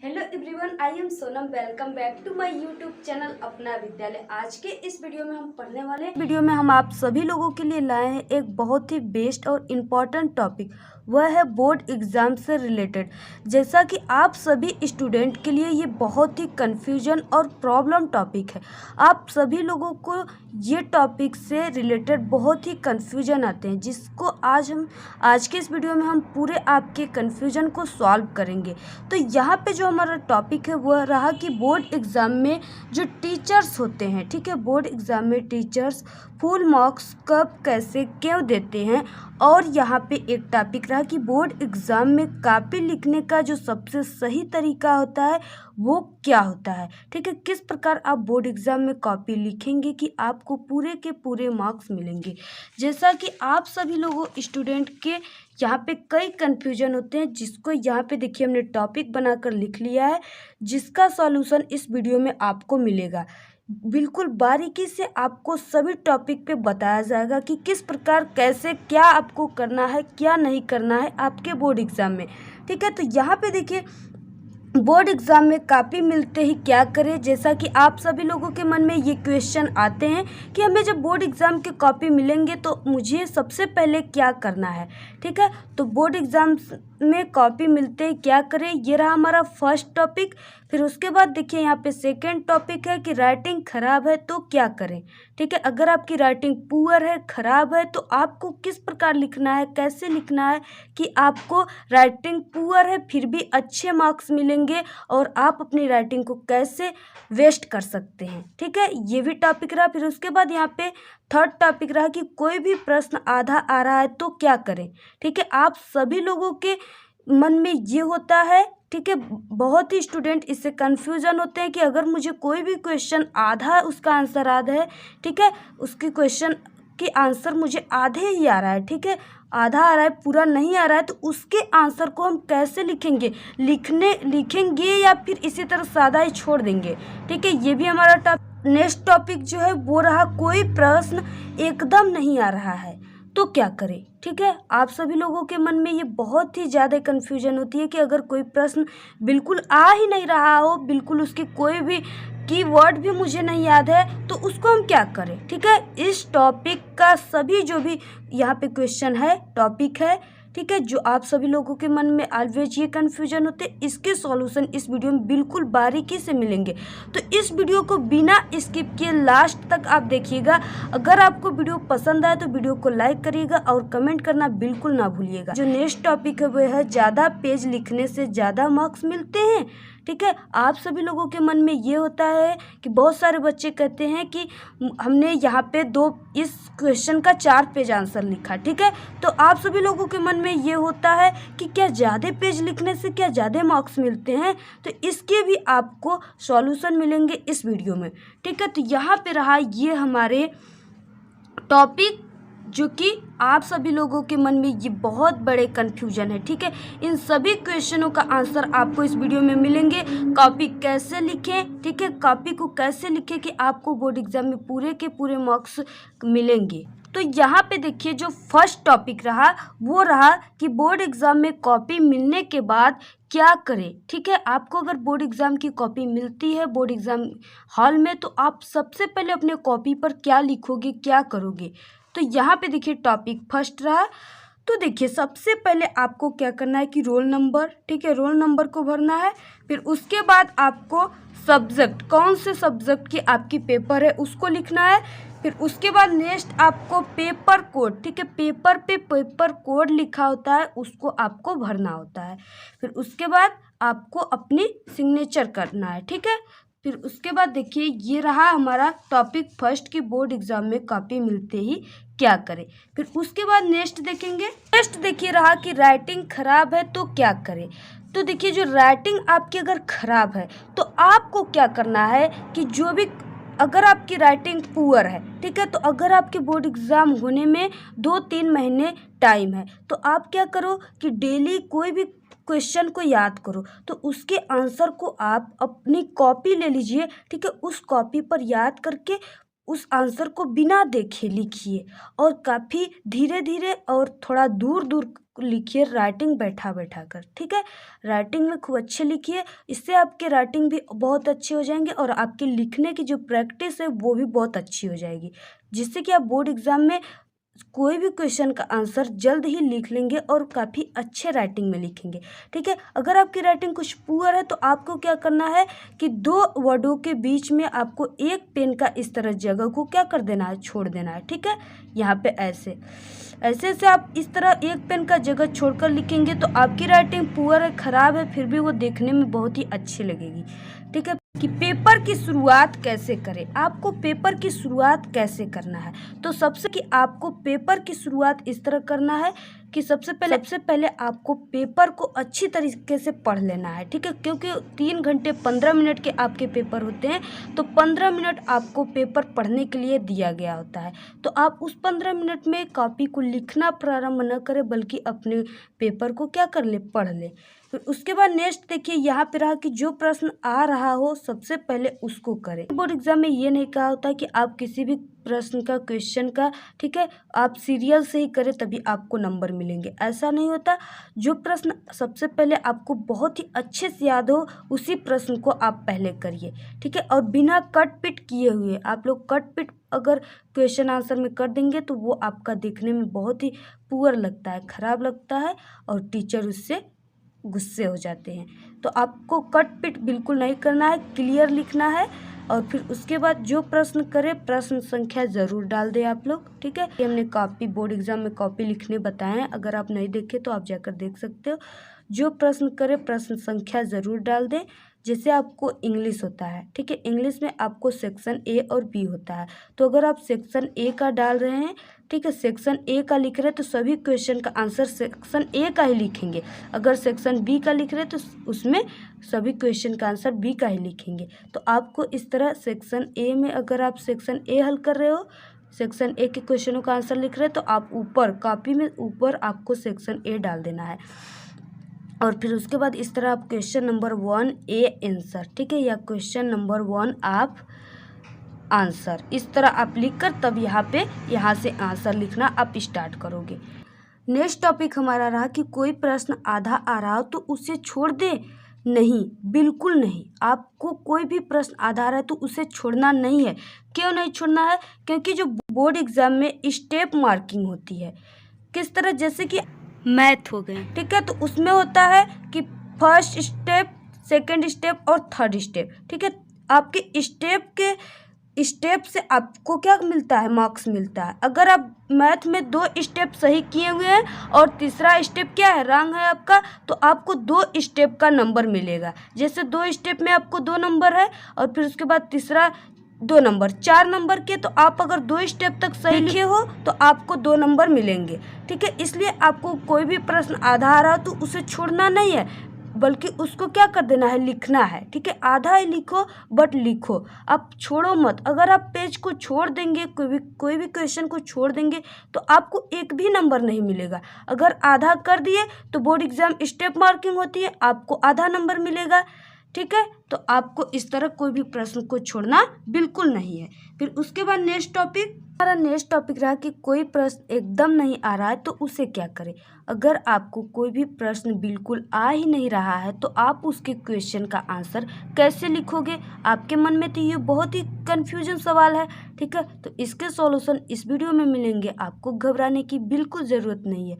Hello everyone, I am Sonam. Welcome back to my YouTube channel Apna Vidyalaya. आज के इस video में हम पढ़ने वाले वीडियो में हम आप सभी लोगों के लिए लाए हैं एक बहुत ही बेस्ट और इम्पॉर्टेंट टॉपिक। वह है बोर्ड एग्ज़ाम से रिलेटेड। जैसा कि आप सभी स्टूडेंट के लिए ये बहुत ही कन्फ्यूजन और प्रॉब्लम टॉपिक है। आप सभी लोगों को ये टॉपिक से रिलेटेड बहुत ही कन्फ्यूजन आते हैं, जिसको आज के इस वीडियो में हम पूरे आपके कन्फ्यूजन को सॉल्व करेंगे। तो यहाँ पे जो हमारा टॉपिक है वह रहा कि बोर्ड एग्ज़ाम में जो टीचर्स होते हैं, ठीक है, बोर्ड एग्ज़ाम में टीचर्स फुल मार्क्स कब कैसे क्यों देते हैं। और यहाँ पे एक टॉपिक रहा कि बोर्ड एग्ज़ाम में कॉपी लिखने का जो सबसे सही तरीका होता है वो क्या होता है, ठीक है। किस प्रकार आप बोर्ड एग्ज़ाम में कॉपी लिखेंगे कि आपको पूरे के पूरे मार्क्स मिलेंगे। जैसा कि आप सभी लोगों स्टूडेंट के यहाँ पे कई कन्फ्यूजन होते हैं, जिसको यहाँ पे देखिए हमने टॉपिक बनाकर लिख लिया है, जिसका सॉल्यूशन इस वीडियो में आपको मिलेगा। बिल्कुल बारीकी से आपको सभी टॉपिक पे बताया जाएगा कि किस प्रकार कैसे क्या आपको करना है, क्या नहीं करना है आपके बोर्ड एग्ज़ाम में, ठीक है। तो यहाँ पे देखिए बोर्ड एग्ज़ाम में कॉपी मिलते ही क्या करें। जैसा कि आप सभी लोगों के मन में ये क्वेश्चन आते हैं कि हमें जब बोर्ड एग्ज़ाम के कॉपी मिलेंगे तो मुझे सबसे पहले क्या करना है, ठीक है। तो बोर्ड एग्ज़ाम में कॉपी मिलते ही क्या करें, ये रहा हमारा फर्स्ट टॉपिक। फिर उसके बाद देखिए यहाँ पे सेकेंड टॉपिक है कि राइटिंग ख़राब है तो क्या करें, ठीक है। अगर आपकी राइटिंग पुअर है, ख़राब है, तो आपको किस प्रकार लिखना है, कैसे लिखना है कि आपको राइटिंग पुअर है फिर भी अच्छे मार्क्स मिलेंगे और आप अपनी राइटिंग को कैसे वेस्ट कर सकते हैं, ठीक है। ये भी टॉपिक रहा। फिर उसके बाद यहाँ पे थर्ड टॉपिक रहा कि कोई भी प्रश्न आधा आ रहा है तो क्या करें, ठीक है। आप सभी लोगों के मन में ये होता है, ठीक है। बहुत ही स्टूडेंट इससे कन्फ्यूजन होते हैं कि अगर मुझे कोई भी क्वेश्चन आधा उसका आंसर आधा है, ठीक है, उसकी क्वेश्चन की आंसर मुझे आधे ही आ रहा है, ठीक है, आधा आ रहा है पूरा नहीं आ रहा है, तो उसके आंसर को हम कैसे लिखेंगे या फिर इसी तरह सादा ही छोड़ देंगे, ठीक है। ये भी हमारा नेक्स्ट टॉपिक जो है वो रहा कोई प्रश्न एकदम नहीं आ रहा है तो क्या करें, ठीक है। आप सभी लोगों के मन में ये बहुत ही ज़्यादा कन्फ्यूजन होती है कि अगर कोई प्रश्न बिल्कुल आ ही नहीं रहा हो, बिल्कुल उसकी कोई भी कीवर्ड भी मुझे नहीं याद है, तो उसको हम क्या करें, ठीक है। इस टॉपिक का सभी जो भी यहाँ पे क्वेश्चन है, टॉपिक है, ठीक है, जो आप सभी लोगों के मन में ऑलवेज ये कन्फ्यूजन होते हैं, इसके सॉल्यूशन इस वीडियो में बिल्कुल बारीकी से मिलेंगे। तो इस वीडियो को बिना स्किप किए लास्ट तक आप देखिएगा। अगर आपको वीडियो पसंद आए तो वीडियो को लाइक करिएगा और कमेंट करना बिल्कुल ना भूलिएगा। जो नेक्स्ट टॉपिक है वह है ज़्यादा पेज लिखने से ज़्यादा मार्क्स मिलते हैं, ठीक है। आप सभी लोगों के मन में ये होता है कि बहुत सारे बच्चे कहते हैं कि हमने यहाँ पे इस क्वेश्चन का 4 पेज आंसर लिखा, ठीक है। तो आप सभी लोगों के मन में ये होता है कि क्या ज़्यादा पेज लिखने से क्या ज़्यादा मार्क्स मिलते हैं, तो इसके भी आपको सॉल्यूशन मिलेंगे इस वीडियो में, ठीक है। तो यहाँ पे रहा ये हमारे टॉपिक जो कि आप सभी लोगों के मन में ये बहुत बड़े कन्फ्यूजन है, ठीक है। इन सभी क्वेश्चनों का आंसर आपको इस वीडियो में मिलेंगे। कॉपी कैसे लिखें, ठीक है, कॉपी को कैसे लिखें कि आपको बोर्ड एग्जाम में पूरे के पूरे मार्क्स मिलेंगे। तो यहाँ पे देखिए जो फर्स्ट टॉपिक रहा वो रहा कि बोर्ड एग्ज़ाम में कॉपी मिलने के बाद क्या करें, ठीक है। आपको अगर बोर्ड एग्ज़ाम की कॉपी मिलती है बोर्ड एग्ज़ाम हॉल में, तो आप सबसे पहले अपने कॉपी पर क्या लिखोगे, क्या करोगे। तो यहाँ पे देखिए टॉपिक फर्स्ट रहा। तो देखिए सबसे पहले आपको क्या करना है कि रोल नंबर, ठीक है, रोल नंबर को भरना है। फिर उसके बाद आपको सब्जेक्ट, कौन से सब्जेक्ट की आपकी पेपर है उसको लिखना है। फिर उसके बाद नेक्स्ट आपको पेपर कोड, ठीक है, पेपर पे पेपर कोड लिखा होता है उसको आपको भरना होता है। फिर उसके बाद आपको अपनी सिग्नेचर करना है, ठीक है। फिर उसके बाद देखिए ये रहा हमारा टॉपिक फर्स्ट की बोर्ड एग्जाम में कॉपी मिलते ही क्या करें। फिर उसके बाद नेक्स्ट देखेंगे। नेक्स्ट देखिए रहा कि राइटिंग खराब है तो क्या करें। तो देखिए जो राइटिंग आपकी अगर खराब है तो आपको क्या करना है कि जो भी अगर आपकी राइटिंग पुअर है, ठीक है, तो अगर आपके बोर्ड एग्ज़ाम होने में 2-3 महीने टाइम है, तो आप क्या करो कि डेली कोई भी क्वेश्चन को याद करो। तो उसके आंसर को आप अपनी कॉपी ले लीजिए, ठीक है, उस कॉपी पर याद करके उस आंसर को बिना देखे लिखिए और काफ़ी धीरे धीरे और थोड़ा दूर दूर लिखिए, राइटिंग बैठा बैठा कर, ठीक है। राइटिंग में खूब अच्छे लिखिए, इससे आपके राइटिंग भी बहुत अच्छे हो जाएंगे और आपके लिखने की जो प्रैक्टिस है वो भी बहुत अच्छी हो जाएगी, जिससे कि आप बोर्ड एग्ज़ाम में कोई भी क्वेश्चन का आंसर जल्द ही लिख लेंगे और काफ़ी अच्छे राइटिंग में लिखेंगे, ठीक है। अगर आपकी राइटिंग कुछ पुअर है तो आपको क्या करना है कि 2 वर्डों के बीच में आपको एक पेन का इस तरह जगह को क्या कर देना है, छोड़ देना है, ठीक है। यहाँ पे ऐसे ऐसे से आप इस तरह एक पेन का जगह छोड़कर लिखेंगे तो आपकी राइटिंग पुअर है, ख़राब है, फिर भी वो देखने में बहुत ही अच्छी लगेगी, ठीक है। कि पेपर की शुरुआत कैसे करें, आपको पेपर की शुरुआत कैसे करना है, तो सबसे कि आपको पेपर की शुरुआत इस तरह करना है कि सबसे पहले आपको पेपर को अच्छी तरीके से पढ़ लेना है, ठीक है। क्योंकि 3 घंटे 15 मिनट के आपके पेपर होते हैं, तो 15 मिनट आपको पेपर पढ़ने के लिए दिया गया होता है। तो आप उस 15 मिनट में कॉपी को लिखना प्रारंभ न करें, बल्कि अपने पेपर को क्या कर ले, पढ़ ले। फिर उसके बाद नेक्स्ट देखिए, यहाँ पे रहा कि जो प्रश्न आ रहा हो सबसे पहले उसको करें। बोर्ड एग्जाम में ये नहीं कहा होता कि आप किसी भी प्रश्न का, क्वेश्चन का, ठीक है, आप सीरियल से ही करें तभी आपको नंबर मिलेंगे, ऐसा नहीं होता। जो प्रश्न सबसे पहले आपको बहुत ही अच्छे से याद हो उसी प्रश्न को आप पहले करिए, ठीक है। और बिना कट पिट किए हुए, आप लोग कट पिट अगर क्वेश्चन आंसर में कर देंगे तो वो आपका देखने में बहुत ही पुअर लगता है, ख़राब लगता है और टीचर उससे गुस्से हो जाते हैं। तो आपको कट पिट बिल्कुल नहीं करना है, क्लियर लिखना है। और फिर उसके बाद जो प्रश्न करें प्रश्न संख्या ज़रूर डाल दें आप लोग, ठीक है। ये हमने कॉपी, बोर्ड एग्जाम में कॉपी लिखने बताए हैं, अगर आप नहीं देखे तो आप जाकर देख सकते हो। जो प्रश्न करें प्रश्न संख्या ज़रूर डाल दें। जैसे आपको इंग्लिश होता है, ठीक है, इंग्लिश में आपको सेक्शन ए और बी होता है, तो अगर आप सेक्शन ए का डाल रहे हैं, ठीक है, सेक्शन ए का लिख रहे हैं तो सभी क्वेश्चन का आंसर सेक्शन ए का ही लिखेंगे। अगर सेक्शन बी का लिख रहे हैं तो उसमें सभी क्वेश्चन का आंसर बी का ही लिखेंगे। तो आपको इस तरह सेक्शन ए में, अगर आप सेक्शन ए हल कर रहे हो, सेक्शन ए के क्वेश्चनों का आंसर लिख रहे हैं, तो आप ऊपर कॉपी में ऊपर आपको सेक्शन ए डाल देना है। और फिर उसके बाद इस तरह आप क्वेश्चन नंबर 1 ए आंसर, ठीक है, या क्वेश्चन नंबर 1 आप आंसर, इस तरह आप लिखकर तब यहाँ से आंसर लिखना आप स्टार्ट करोगे। नेक्स्ट टॉपिक हमारा रहा कि कोई प्रश्न आधा आ रहा हो तो उसे छोड़ दे। नहीं, बिल्कुल नहीं। आपको कोई भी प्रश्न आधा आ रहा है तो उसे छोड़ना नहीं है। क्यों नहीं छोड़ना है? क्योंकि जो बोर्ड एग्जाम में स्टेप मार्किंग होती है, किस तरह, जैसे कि मैथ हो गए, ठीक है, तो उसमें होता है कि फर्स्ट स्टेप, सेकंड स्टेप और थर्ड स्टेप, ठीक है। आपके स्टेप से आपको क्या मिलता है, मार्क्स मिलता है। अगर आप मैथ में 2 स्टेप सही किए हुए हैं और तीसरा स्टेप क्या है, रॉन्ग है आपका, तो आपको 2 स्टेप का नंबर मिलेगा। जैसे 2 स्टेप में आपको 2 नंबर है और फिर उसके बाद तीसरा 2 नंबर, 4 नंबर के, तो आप अगर 2 स्टेप तक सही लिखे हो तो आपको 2 नंबर मिलेंगे, ठीक है। इसलिए आपको कोई भी प्रश्न आधा आ रहा हो तो उसे छोड़ना नहीं है, बल्कि उसको क्या कर देना है, लिखना है, ठीक है। आधा ही लिखो बट लिखो, आप छोड़ो मत। अगर आप पेज को छोड़ देंगे, कोई भी क्वेश्चन को छोड़ देंगे तो आपको एक भी नंबर नहीं मिलेगा। अगर आधा कर दिए तो बोर्ड एग्जाम स्टेप मार्किंग होती है, आपको आधा नंबर मिलेगा, ठीक है। तो आपको इस तरह कोई भी प्रश्न को छोड़ना बिल्कुल नहीं है। फिर उसके बाद नेक्स्ट टॉपिक रहा कि कोई प्रश्न एकदम नहीं आ रहा है तो उसे क्या करें। अगर आपको कोई भी प्रश्न बिल्कुल आ ही नहीं रहा है तो आप उसके क्वेश्चन का आंसर कैसे लिखोगे। आपके मन में तो ये बहुत ही कन्फ्यूजन सवाल है, ठीक है। तो इसके सॉल्यूशन इस वीडियो में मिलेंगे, आपको घबराने की बिल्कुल ज़रूरत नहीं है।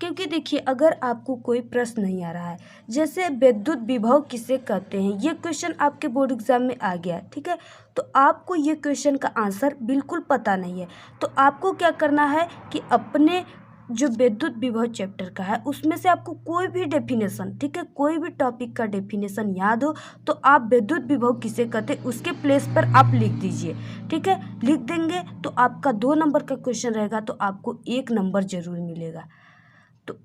क्योंकि देखिए, अगर आपको कोई प्रश्न नहीं आ रहा है, जैसे विद्युत विभव किसे कहते हैं, ये क्वेश्चन आपके बोर्ड एग्जाम में आ गया, ठीक है, तो आपको ये क्वेश्चन का आंसर बिल्कुल पता नहीं है, तो आपको क्या करना है कि अपने जो विद्युत विभव चैप्टर का है उसमें से आपको कोई भी डेफिनेशन, ठीक है, कोई भी टॉपिक का डेफिनेशन याद हो तो आप विद्युत विभव किसे कहते हैं उसके प्लेस पर आप लिख दीजिए, ठीक है। लिख देंगे तो आपका 2 नंबर का क्वेश्चन रहेगा तो आपको 1 नंबर जरूर मिलेगा। तो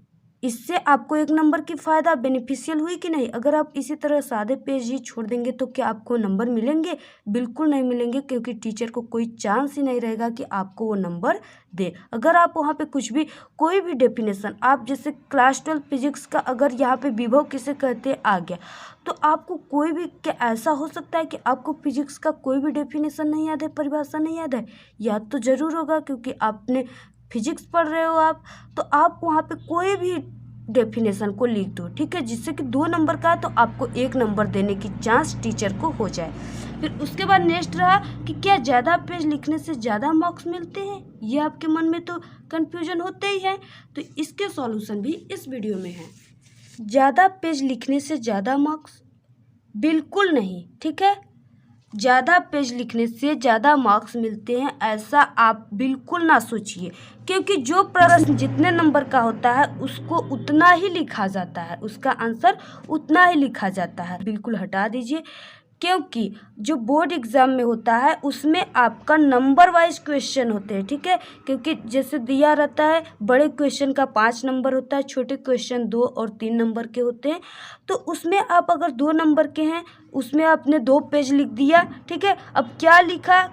इससे आपको 1 नंबर की फ़ायदा बेनिफिशियल हुई कि नहीं। अगर आप इसी तरह सादे पेज ही छोड़ देंगे तो क्या आपको नंबर मिलेंगे? बिल्कुल नहीं मिलेंगे, क्योंकि टीचर को कोई चांस ही नहीं रहेगा कि आपको वो नंबर दे। अगर आप वहाँ पे कुछ भी कोई भी डेफिनेशन, आप जैसे क्लास 12 फिजिक्स का अगर यहाँ पे विभव किसे कहते हैं आ गया, तो आपको कोई भी, क्या ऐसा हो सकता है कि आपको फिजिक्स का कोई भी डेफिनेशन नहीं याद है, परिभाषा नहीं याद है? याद तो ज़रूर होगा, क्योंकि आपने फिजिक्स पढ़ रहे हो आप, तो आप वहाँ पे कोई भी डेफिनेशन को लिख दो, ठीक है, जिससे कि 2 नंबर का है तो आपको 1 नंबर देने की चांस टीचर को हो जाए। फिर उसके बाद नेक्स्ट रहा कि क्या ज़्यादा पेज लिखने से ज़्यादा मार्क्स मिलते हैं? ये आपके मन में तो कन्फ्यूजन होते ही है, तो इसके सॉल्यूशन भी इस वीडियो में है। ज़्यादा पेज लिखने से ज़्यादा मार्क्स? बिल्कुल नहीं, ठीक है। ज़्यादा पेज लिखने से ज़्यादा मार्क्स मिलते हैं ऐसा आप बिल्कुल ना सोचिए, क्योंकि जो प्रश्न जितने नंबर का होता है उसको उतना ही लिखा जाता है, उसका आंसर उतना ही लिखा जाता है। बिल्कुल हटा दीजिए, क्योंकि जो बोर्ड एग्ज़ाम में होता है उसमें आपका नंबर वाइज क्वेश्चन होते हैं, ठीक है। क्योंकि जैसे दिया रहता है, बड़े क्वेश्चन का 5 नंबर होता है, छोटे क्वेश्चन 2 और 3 नंबर के होते हैं। तो उसमें आप अगर 2 नंबर के हैं, उसमें आपने 2 पेज लिख दिया, ठीक है। अब क्या लिखा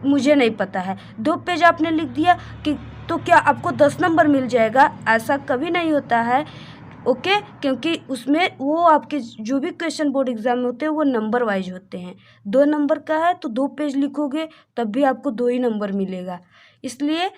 मुझे नहीं पता है, 2 पेज आपने लिख दिया कि तो क्या आपको 10 नंबर मिल जाएगा? ऐसा कभी नहीं होता है, ओके। क्योंकि उसमें वो आपके जो भी क्वेश्चन बोर्ड एग्जाम में होते हैं वो नंबर वाइज होते हैं। 2 नंबर का है तो 2 पेज लिखोगे तब भी आपको 2 ही नंबर मिलेगा। इसलिए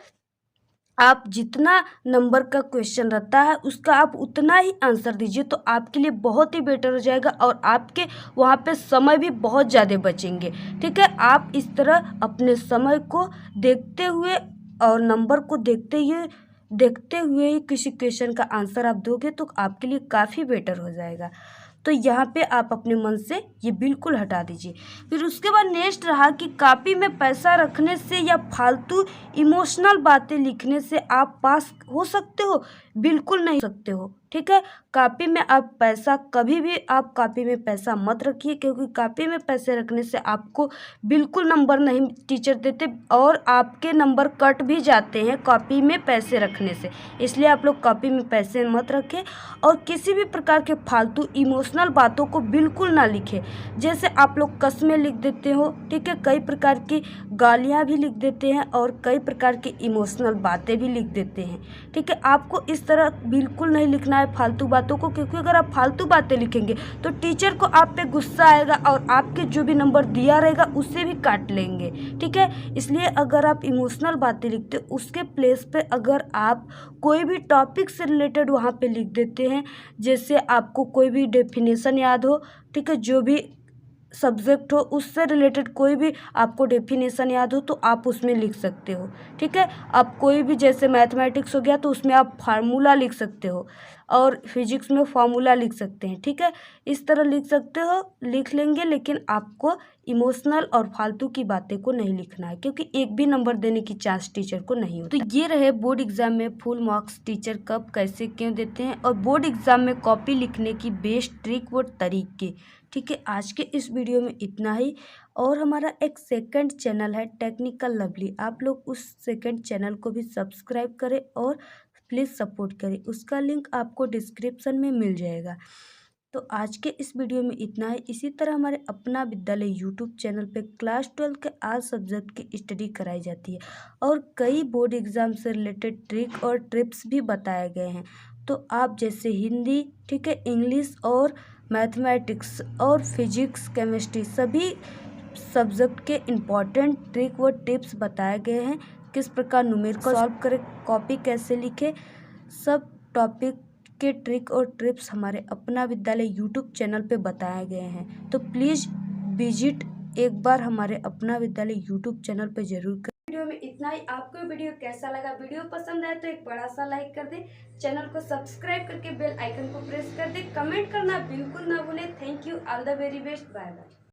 आप जितना नंबर का क्वेश्चन रहता है उसका आप उतना ही आंसर दीजिए, तो आपके लिए बहुत ही बेटर हो जाएगा और आपके वहाँ पे समय भी बहुत ज़्यादा बचेंगे, ठीक है। आप इस तरह अपने समय को देखते हुए और नंबर को देखते हुए ही किसी क्वेश्चन का आंसर आप दोगे तो आपके लिए काफ़ी बेटर हो जाएगा। तो यहाँ पे आप अपने मन से ये बिल्कुल हटा दीजिए। फिर उसके बाद नेक्स्ट रहा कि कॉपी में पैसा रखने से या फालतू इमोशनल बातें लिखने से आप पास हो सकते हो? बिल्कुल नहीं हो सकते हो, ठीक है। कॉपी में आप पैसा, कभी भी आप कॉपी में पैसा मत रखिए, क्योंकि कॉपी में पैसे रखने से आपको बिल्कुल नंबर नहीं टीचर देते और आपके नंबर कट भी जाते हैं कॉपी में पैसे रखने से। इसलिए आप लोग कॉपी में पैसे मत रखें और किसी भी प्रकार के फालतू इमोशनल बातों को बिल्कुल ना लिखें। जैसे आप लोग कस्में लिख देते हो, ठीक है, कई प्रकार की गालियाँ भी लिख देते हैं और कई प्रकार की इमोशनल बातें भी लिख देते हैं, ठीक है। आपको इस तरह बिल्कुल नहीं लिखना है फालतू बातों को, क्योंकि अगर आप फालतू बातें लिखेंगे तो टीचर को आप पे गुस्सा आएगा और आपके जो भी नंबर दिया रहेगा उससे भी काट लेंगे, ठीक है। इसलिए अगर आप इमोशनल बातें लिखते हो उसके प्लेस पे अगर आप कोई भी टॉपिक से रिलेटेड वहाँ पे लिख देते हैं, जैसे आपको कोई भी डेफिनेशन याद हो, ठीक है, जो भी सब्जेक्ट हो उससे रिलेटेड कोई भी आपको डेफिनेशन याद हो तो आप उसमें लिख सकते हो, ठीक है। आप कोई भी, जैसे मैथमेटिक्स हो गया तो उसमें आप फार्मूला लिख सकते हो और फिजिक्स में फार्मूला लिख सकते हैं, ठीक है। इस तरह लिख सकते हो, लिख लेंगे, लेकिन आपको इमोशनल और फालतू की बातें को नहीं लिखना है, क्योंकि एक भी नंबर देने की चांस टीचर को नहीं होती। तो ये रहे बोर्ड एग्जाम में फुल मार्क्स टीचर कब, कैसे, क्यों देते हैं और बोर्ड एग्जाम में कॉपी लिखने की बेस्ट ट्रिक व तरीके, ठीक है। आज के इस वीडियो में इतना ही। और हमारा एक सेकंड चैनल है टेक्निकल लवली, आप लोग उस सेकंड चैनल को भी सब्सक्राइब करें और प्लीज़ सपोर्ट करें, उसका लिंक आपको डिस्क्रिप्शन में मिल जाएगा। तो आज के इस वीडियो में इतना है। इसी तरह हमारे अपना विद्यालय यूट्यूब चैनल पे क्लास 12 के 8 सब्जेक्ट की स्टडी कराई जाती है और कई बोर्ड एग्ज़ाम से रिलेटेड ट्रिक और टिप्स भी बताए गए हैं। तो आप जैसे हिंदी, ठीक है, इंग्लिश और मैथमेटिक्स और फिजिक्स, केमिस्ट्री, सभी सब्जेक्ट के इम्पॉर्टेंट ट्रिक व टिप्स बताए गए हैं। किस प्रकार न्यूमेरिकल सॉल्व करें, कॉपी कैसे लिखें, सब टॉपिक के ट्रिक और टिप्स हमारे अपना विद्यालय यूट्यूब चैनल पे बताए गए हैं। तो प्लीज़ विजिट एक बार हमारे अपना विद्यालय यूट्यूब चैनल पे जरूर करें। वीडियो में इतना ही। आपको वीडियो कैसा लगा? वीडियो पसंद आए तो एक बड़ा सा लाइक कर दें, चैनल को सब्सक्राइब करके बेल आइकन को प्रेस कर दें, कमेंट करना बिल्कुल ना भूलें। Thank you, all the very best, bye bye.